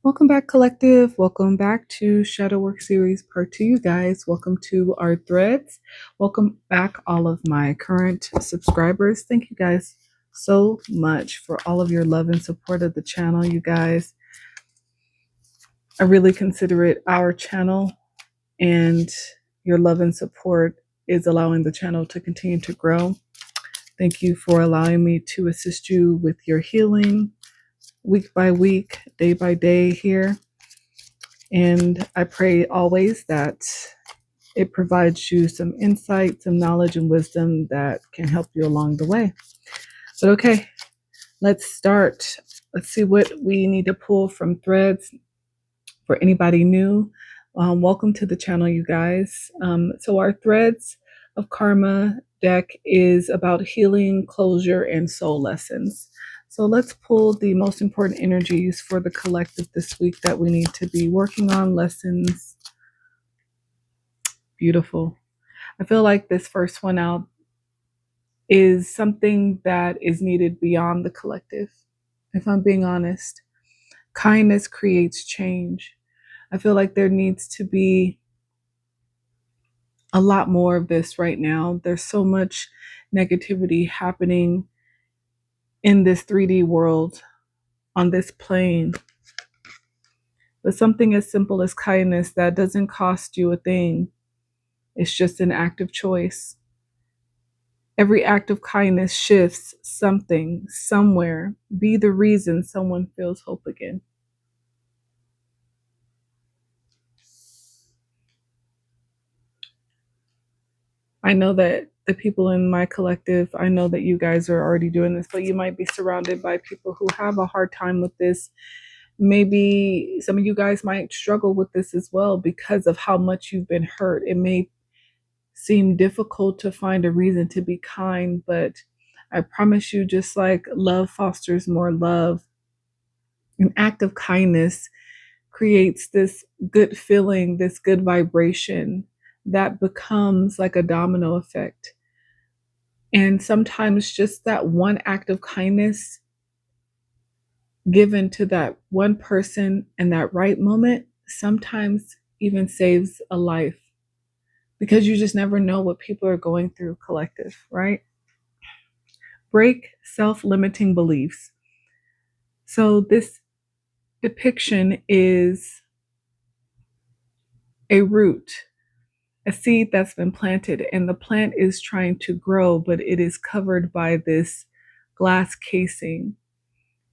Welcome back, collective. Welcome back to Shadowwork series part 2, you guys. Welcome to our threads. Welcome back, all of my current subscribers. Thank you guys so much for all of your love and support of the channel, you guys. I really consider it our channel, and your love and support is allowing the channel to continue to grow. Thank you for allowing me to assist you with your healing week by week, day by day here. And I pray always that it provides you some insight, some knowledge, and wisdom that can help you along the way. But okay, let's start. Let's see what we need to pull from threads for anybody new. Welcome to the channel, you guys. So our threads of karma deck is about healing, closure, and soul lessons. So let's pull the most important energies for the collective this week that we need to be working on. Lessons. Beautiful. I feel like this first one out is something that is needed beyond the collective. If I'm being honest, kindness creates change. I feel like there needs to be a lot more of this right now. There's so much negativity happening in this 3D world, on this plane. But something as simple as kindness that doesn't cost you a thing. It's just an act of choice. Every act of kindness shifts something, somewhere. Be the reason someone feels hope again. I know that the people in my collective, I know that you guys are already doing this, but you might be surrounded by people who have a hard time with this. Maybe some of you guys might struggle with this as well because of how much you've been hurt. It may seem difficult to find a reason to be kind, but I promise you, just like love fosters more love, an act of kindness creates this good feeling, this good vibration that becomes like a domino effect. And sometimes just that one act of kindness given to that one person in that right moment sometimes even saves a life, because you just never know what people are going through, collective, right? Break self-limiting beliefs. So this depiction is a root, a seed that's been planted, and the plant is trying to grow, but it is covered by this glass casing.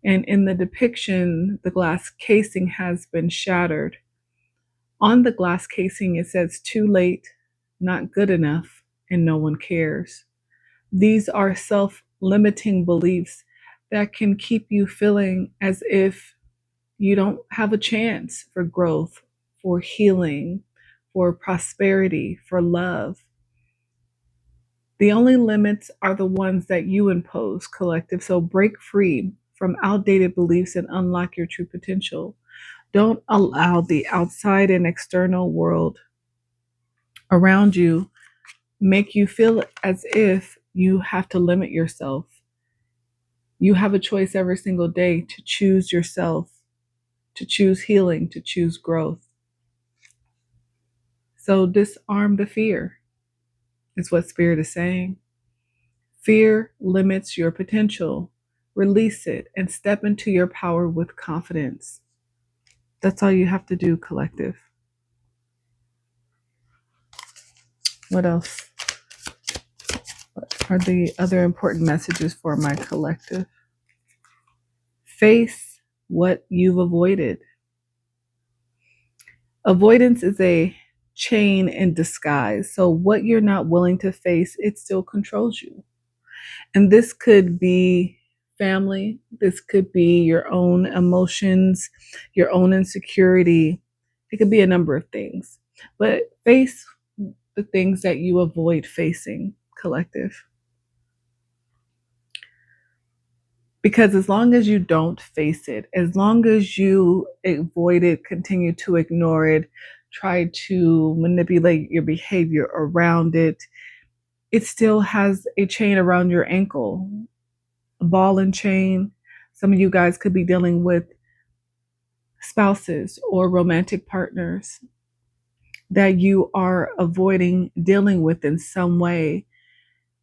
And in the depiction, the glass casing has been shattered. On the glass casing, it says, "Too late, not good enough, and no one cares." These are self-limiting beliefs that can keep you feeling as if you don't have a chance for growth, for healing, for prosperity, for love. The only limits are the ones that you impose, collective. So break free from outdated beliefs and unlock your true potential. Don't allow the outside and external world around you make you feel as if you have to limit yourself. You have a choice every single day to choose yourself, to choose healing, to choose growth. So disarm the fear, is what Spirit is saying. Fear limits your potential. Release it and step into your power with confidence. That's all you have to do, collective. What else? What are the other important messages for my collective? Face what you've avoided. Avoidance is a chain in disguise. So what you're not willing to face, it still controls you. And this could be family. This could be your own emotions, your own insecurity. It could be a number of things. But face the things that you avoid facing, collective. Because as long as you don't face it, as long as you avoid it, continue to ignore it, try to manipulate your behavior around it, it still has a chain around your ankle, a ball and chain. Some of you guys could be dealing with spouses or romantic partners that you are avoiding dealing with in some way.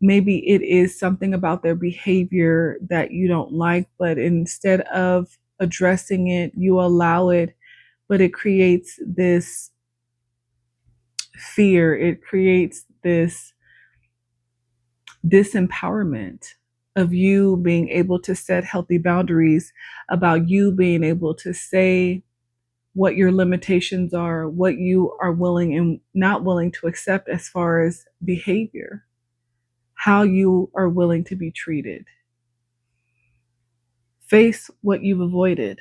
Maybe it is something about their behavior that you don't like, but instead of addressing it, you allow it, but it creates this fear. It creates this disempowerment of you being able to set healthy boundaries, about you being able to say what your limitations are, what you are willing and not willing to accept as far as behavior, how you are willing to be treated. Face what you've avoided.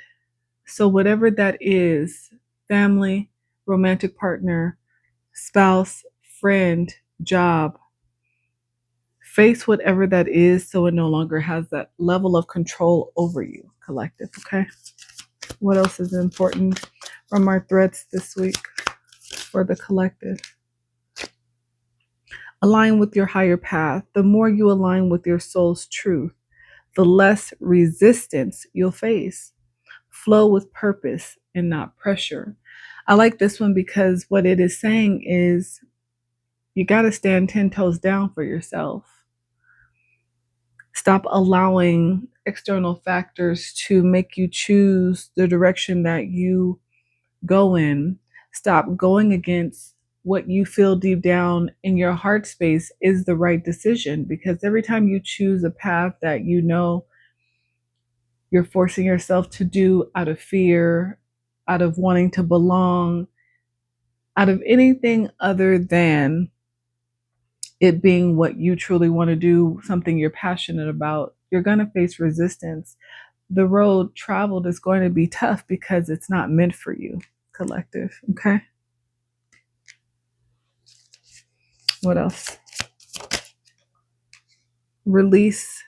So, whatever that is, family, romantic partner, spouse, friend, job, face whatever that is so it no longer has that level of control over you, collective. Okay. What else is important from our threads this week for the collective? Align with your higher path. The more you align with your soul's truth, the less resistance you'll face. Flow with purpose and not pressure. I like this one because what it is saying is you got to stand 10 toes down for yourself. Stop allowing external factors to make you choose the direction that you go in. Stop going against what you feel deep down in your heart space is the right decision, because every time you choose a path that you know you're forcing yourself to do out of fear, out of wanting to belong, out of anything other than it being what you truly want to do, something you're passionate about, you're going to face resistance. The road traveled is going to be tough because it's not meant for you, collective. Okay. What else? Release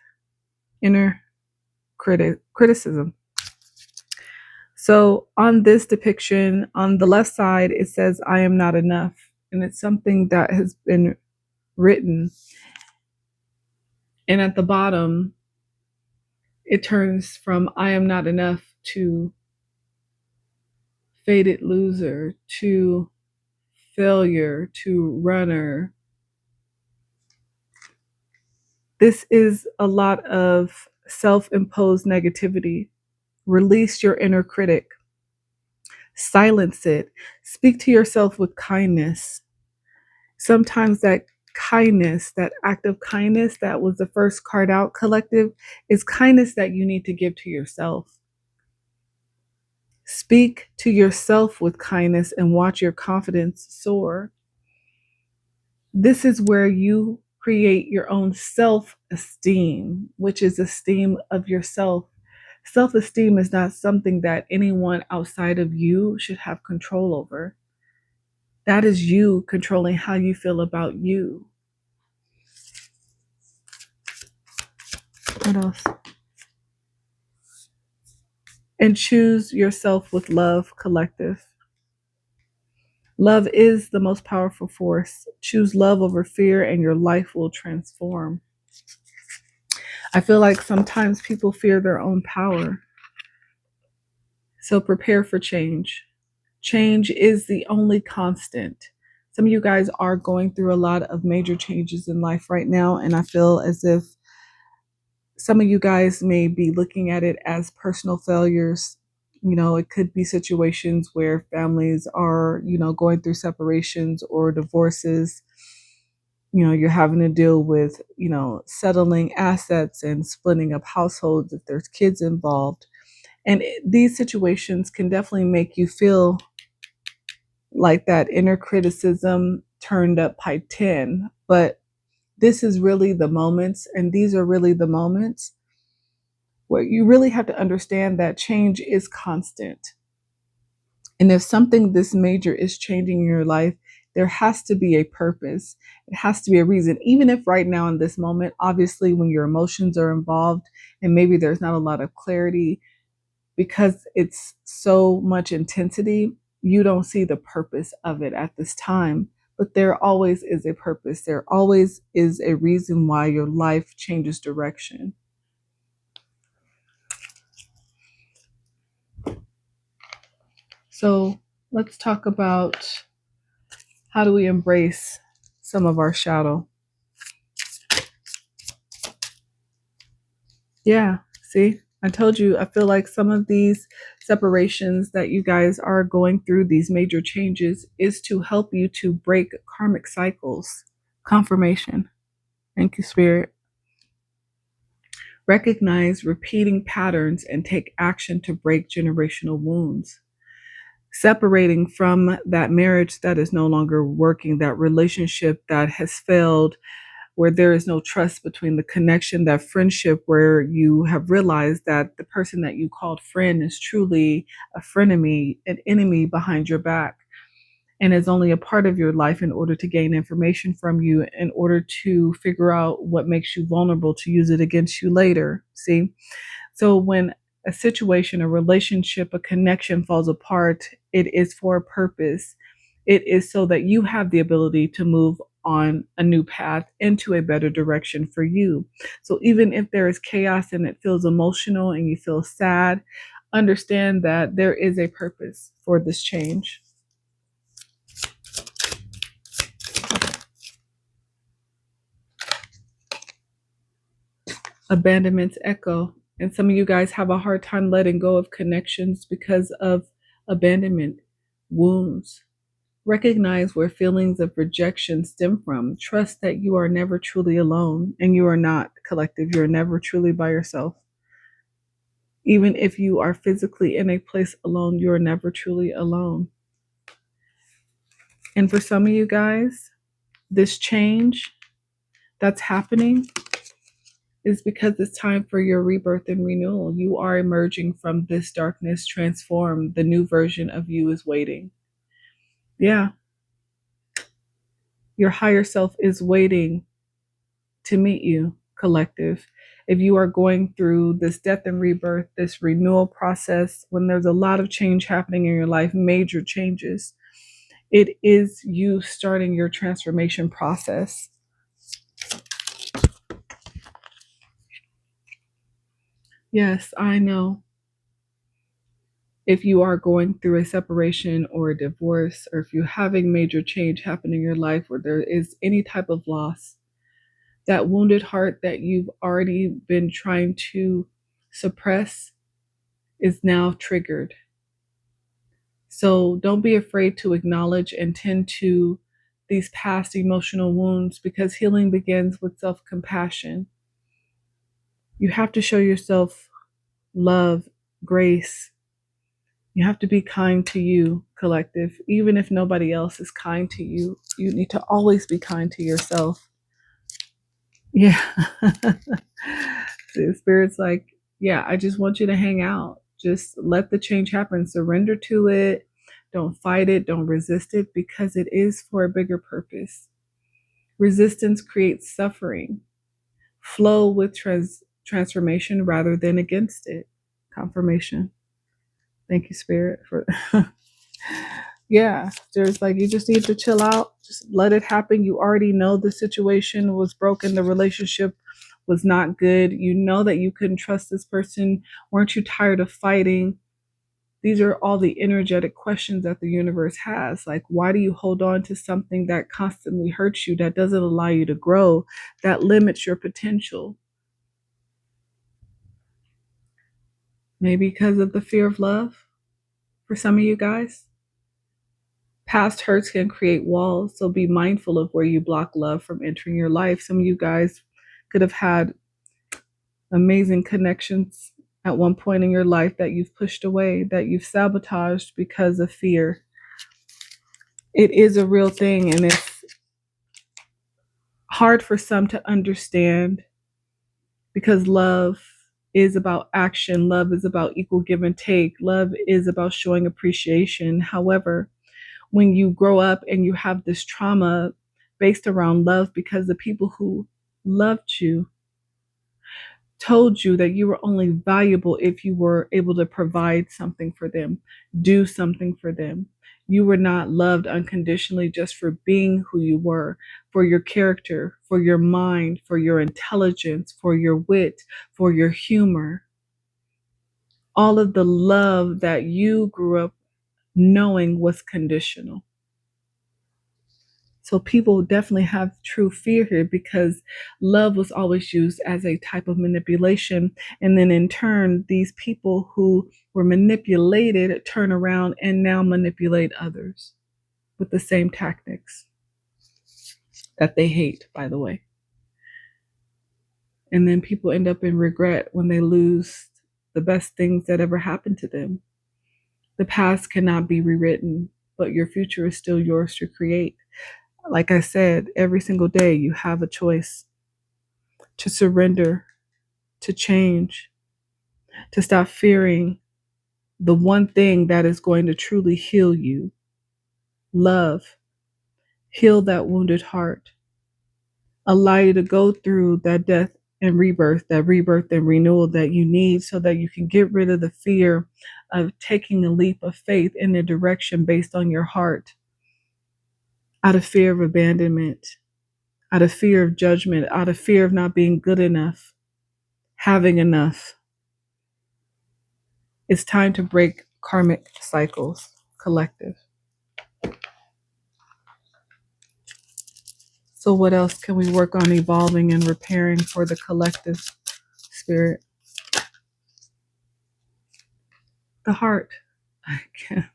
inner criticism. So on this depiction, on the left side, it says, I am not enough. And it's something that has been written. And at the bottom, it turns from I am not enough to faded loser, to failure, to runner. This is a lot of self-imposed negativity. Release your inner critic. Silence it. Speak to yourself with kindness. Sometimes that kindness, that act of kindness that was the first card out, collective, is kindness that you need to give to yourself. Speak to yourself with kindness and watch your confidence soar. This is where you create your own self-esteem, which is esteem of yourself. Self-esteem is not something that anyone outside of you should have control over. That is you controlling how you feel about you. What else? And choose yourself with love, collective. Love is the most powerful force. Choose love over fear and your life will transform. I feel like sometimes people fear their own power. So prepare for change. Change is the only constant. Some of you guys are going through a lot of major changes in life right now, and I feel as if some of you guys may be looking at it as personal failures. You know, it could be situations where families are, going through separations or divorces. You're having to deal with, settling assets and splitting up households if there's kids involved. And these situations can definitely make you feel like that inner criticism turned up by 10. But this is really the moments, and these are really the moments where you really have to understand that change is constant. And if something this major is changing in your life, there has to be a purpose. It has to be a reason. Even if right now in this moment, obviously when your emotions are involved and maybe there's not a lot of clarity because it's so much intensity, you don't see the purpose of it at this time. But there always is a purpose. There always is a reason why your life changes direction. So let's talk about how do we embrace some of our shadow. Yeah, see, I told you, I feel like some of these separations that you guys are going through, these major changes, is to help you to break karmic cycles. Confirmation. Thank you, Spirit. Recognize repeating patterns and take action to break generational wounds. Separating from that marriage that is no longer working, that relationship that has failed, where there is no trust between the connection, that friendship where you have realized that the person that you called friend is truly a frenemy, an enemy behind your back, and is only a part of your life in order to gain information from you, in order to figure out what makes you vulnerable to use it against you later. See? So when a situation, a relationship, a connection falls apart, it is for a purpose. It is so that you have the ability to move on a new path into a better direction for you. So even if there is chaos and it feels emotional and you feel sad, understand that there is a purpose for this change. Abandonment's echo. And some of you guys have a hard time letting go of connections because of abandonment, wounds. Recognize where feelings of rejection stem from. Trust that you are never truly alone, and you are not collective. You're never truly by yourself. Even if you are physically in a place alone, you're never truly alone. And for some of you guys, this change that's happening is because it's time for your rebirth and renewal. You are emerging from this darkness, transformed. The new version of you is waiting. Yeah. Your higher self is waiting to meet you, collective. If you are going through this death and rebirth, this renewal process, when there's a lot of change happening in your life, major changes, it is you starting your transformation process. Yes, I know. If you are going through a separation or a divorce, or if you're having major change happen in your life where there is any type of loss, that wounded heart that you've already been trying to suppress is now triggered. So don't be afraid to acknowledge and tend to these past emotional wounds, because healing begins with self-compassion. You have to show yourself love, grace. You have to be kind to you, collective. Even if nobody else is kind to you, you need to always be kind to yourself. Yeah. The Spirit's like, yeah, I just want you to hang out. Just let the change happen. Surrender to it. Don't fight it. Don't resist it, because it is for a bigger purpose. Resistance creates suffering. Flow with transformation rather than against it. Confirmation. Thank you, Spirit, for yeah. There's like, you just need to chill out. Just let it happen. You already know the situation was broken. The relationship was not good. You know that you couldn't trust this person. Weren't you tired of fighting? These are all the energetic questions that the universe has. Like, why do you hold on to something that constantly hurts you, that doesn't allow you to grow, that limits your potential? Maybe because of the fear of love for some of you guys. Past hurts can create walls, so be mindful of where you block love from entering your life. Some of you guys could have had amazing connections at one point in your life that you've pushed away, that you've sabotaged because of fear. It is a real thing, and it's hard for some to understand, because love is about action. Love is about equal give and take. Love is about showing appreciation. However, when you grow up and you have this trauma based around love, because the people who loved you told you that you were only valuable if you were able to provide something for them, do something for them. You were not loved unconditionally just for being who you were, for your character, for your mind, for your intelligence, for your wit, for your humor. All of the love that you grew up knowing what's conditional. So people definitely have true fear here because love was always used as a type of manipulation. And then in turn, these people who were manipulated turn around and now manipulate others with the same tactics that they hate, by the way. And then people end up in regret when they lose the best things that ever happened to them. The past cannot be rewritten, but your future is still yours to create. Like I said, every single day you have a choice to surrender, to change, to stop fearing the one thing that is going to truly heal you. Love, heal that wounded heart, allow you to go through that death and rebirth and renewal that you need so that you can get rid of the fear of taking a leap of faith in a direction based on your heart, out of fear of abandonment, out of fear of judgment, out of fear of not being good enough, having enough. It's time to break karmic cycles, collective. So what else can we work on evolving and repairing for the collective spirit? The heart. I can't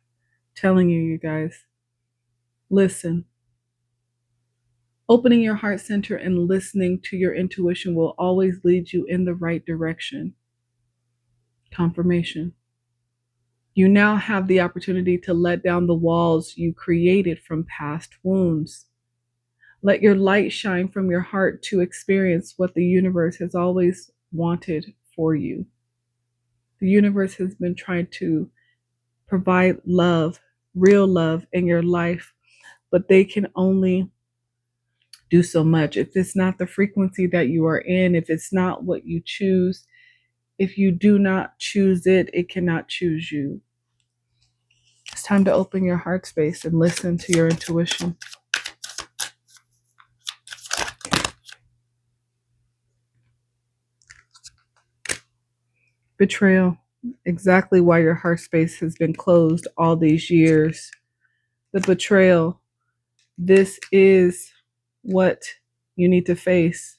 telling you, you guys. Listen. Opening your heart center and listening to your intuition will always lead you in the right direction. Confirmation. You now have the opportunity to let down the walls you created from past wounds. Let your light shine from your heart to experience what the universe has always wanted for you. The universe has been trying to provide love, real love in your life, but they can only do so much. If it's not the frequency that you are in, if it's not what you choose, if you do not choose it, it cannot choose you. It's time to open your heart space and listen to your intuition. Betrayal. Exactly why your heart space has been closed all these years. The betrayal. This is what you need to face.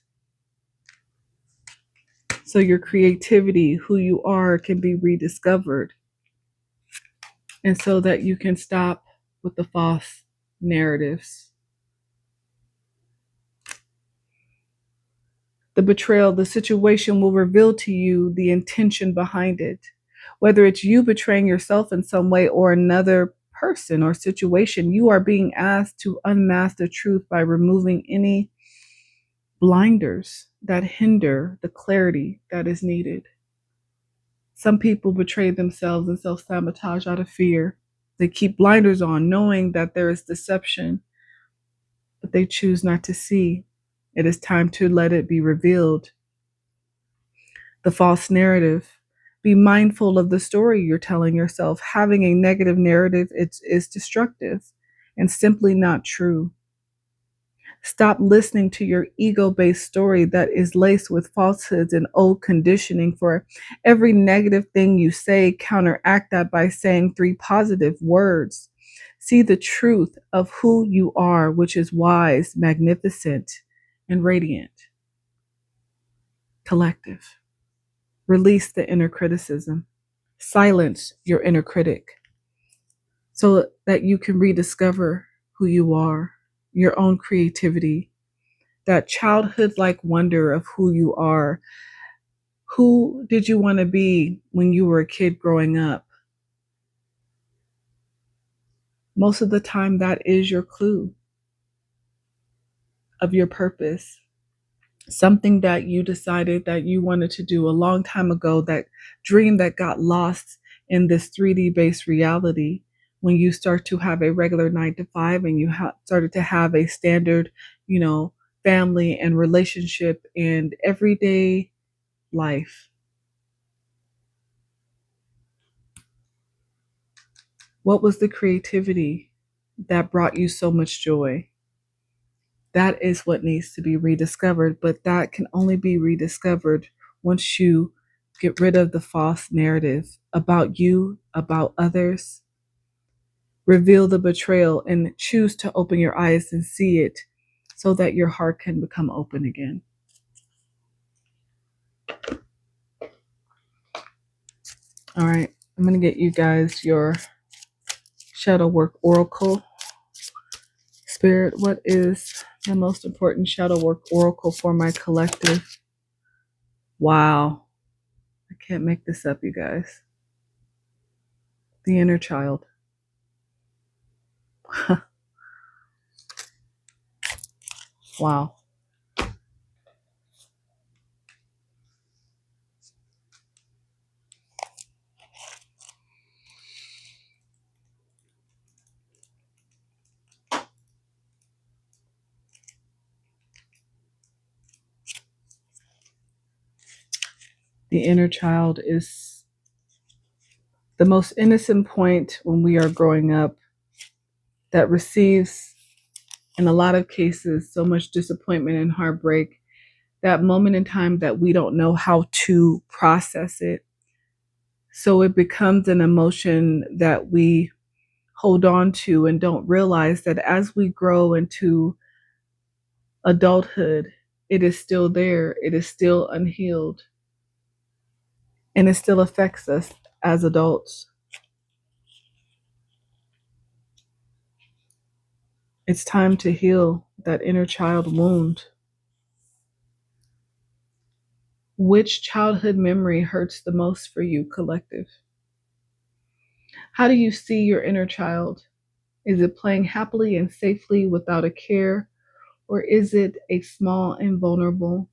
So your creativity, who you are, can be rediscovered. And so that you can stop with the false narratives. The betrayal, the situation will reveal to you the intention behind it. Whether it's you betraying yourself in some way or another person or situation, you are being asked to unmask the truth by removing any blinders that hinder the clarity that is needed. Some people betray themselves and self-sabotage out of fear. They keep blinders on, knowing that there is deception, but they choose not to see. It is time to let it be revealed. The false narrative. Be mindful of the story you're telling yourself. Having a negative narrative is destructive and simply not true. Stop listening to your ego-based story that is laced with falsehoods and old conditioning. For every negative thing you say, counteract that by saying 3 positive words. See the truth of who you are, which is wise, magnificent, and radiant. Collective. Release the inner criticism. Silence your inner critic so that you can rediscover who you are, your own creativity, that childhood-like wonder of who you are. Who did you want to be when you were a kid growing up? Most of the time, that is your clue of your purpose. Something that you decided that you wanted to do a long time ago, that dream that got lost in this 3D based reality when you start to have a regular 9 to 5 and you started to have a standard, family and relationship and everyday life. What was the creativity that brought you so much joy? That is what needs to be rediscovered, but that can only be rediscovered once you get rid of the false narrative about you, about others, Reveal the betrayal and choose to open your eyes and see it so that your heart can become open again. All right, I'm going to get you guys your shadow work oracle. Spirit, what is the most important shadow work oracle for my collective? Wow. I can't make this up, you guys. The inner child. Wow. The inner child is the most innocent point when we are growing up that receives, in a lot of cases, so much disappointment and heartbreak. That moment in time that we don't know how to process it. So it becomes an emotion that we hold on to and don't realize that as we grow into adulthood, it is still there. It is still unhealed. And it still affects us as adults. It's time to heal that inner child wound. Which childhood memory hurts the most for you, collective? How do you see your inner child? Is it playing happily and safely without a care? Or is it a small and vulnerable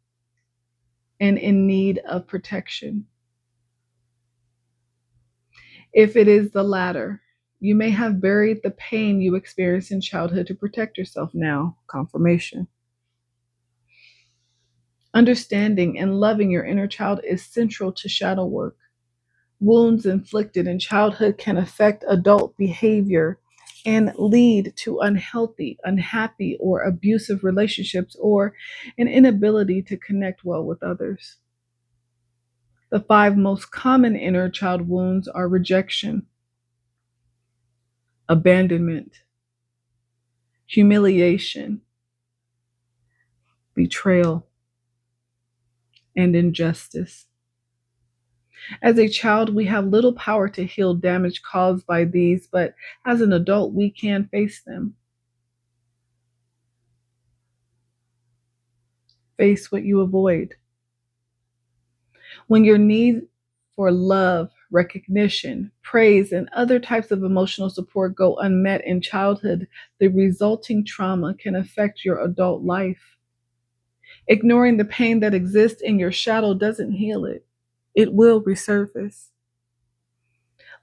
and in need of protection? If it is the latter, you may have buried the pain you experienced in childhood to protect yourself now. Confirmation. Understanding and loving your inner child is central to shadow work. Wounds inflicted in childhood can affect adult behavior and lead to unhealthy, unhappy, or abusive relationships or an inability to connect well with others. The 5 most common inner child wounds are rejection, abandonment, humiliation, betrayal, and injustice. As a child, we have little power to heal damage caused by these, but as an adult, we can face them. Face what you avoid. When your need for love, recognition, praise, and other types of emotional support go unmet in childhood, the resulting trauma can affect your adult life. Ignoring the pain that exists in your shadow doesn't heal it. It will resurface.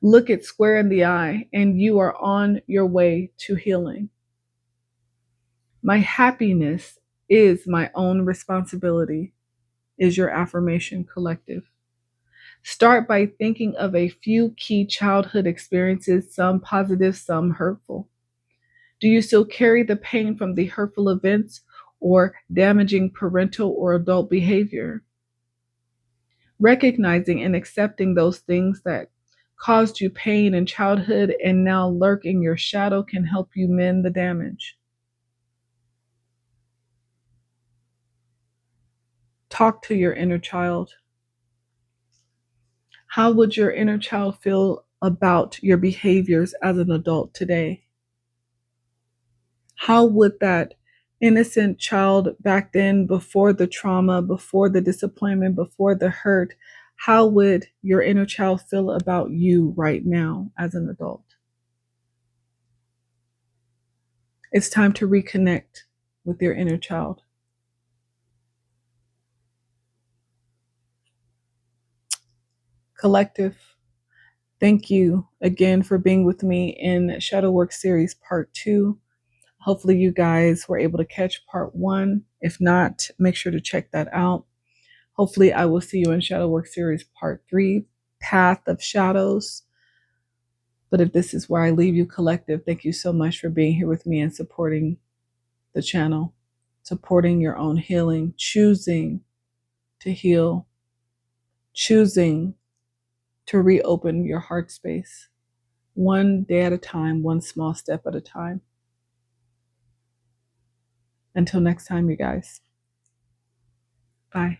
Look it square in the eye, and you are on your way to healing. My happiness is my own responsibility, is your affirmation, collective. Start by thinking of a few key childhood experiences, some positive, some hurtful. Do you still carry the pain from the hurtful events or damaging parental or adult behavior? Recognizing and accepting those things that caused you pain in childhood and now lurk in your shadow can help you mend the damage. Talk to your inner child. How would your inner child feel about your behaviors as an adult today? How would that innocent child back then, before the trauma, before the disappointment, before the hurt, how would your inner child feel about you right now as an adult? It's time to reconnect with your inner child. Collective, thank you again for being with me in Shadowwork Series Part 2. Hopefully you guys were able to catch Part 1. If not, make sure to check that out. Hopefully I will see you in Shadowwork Series Part 3, Path of Shadows. But if this is where I leave you, collective, thank you so much for being here with me and supporting the channel, supporting your own healing, choosing to heal, choosing to reopen your heart space, one day at a time, one small step at a time. Until next time, you guys. Bye.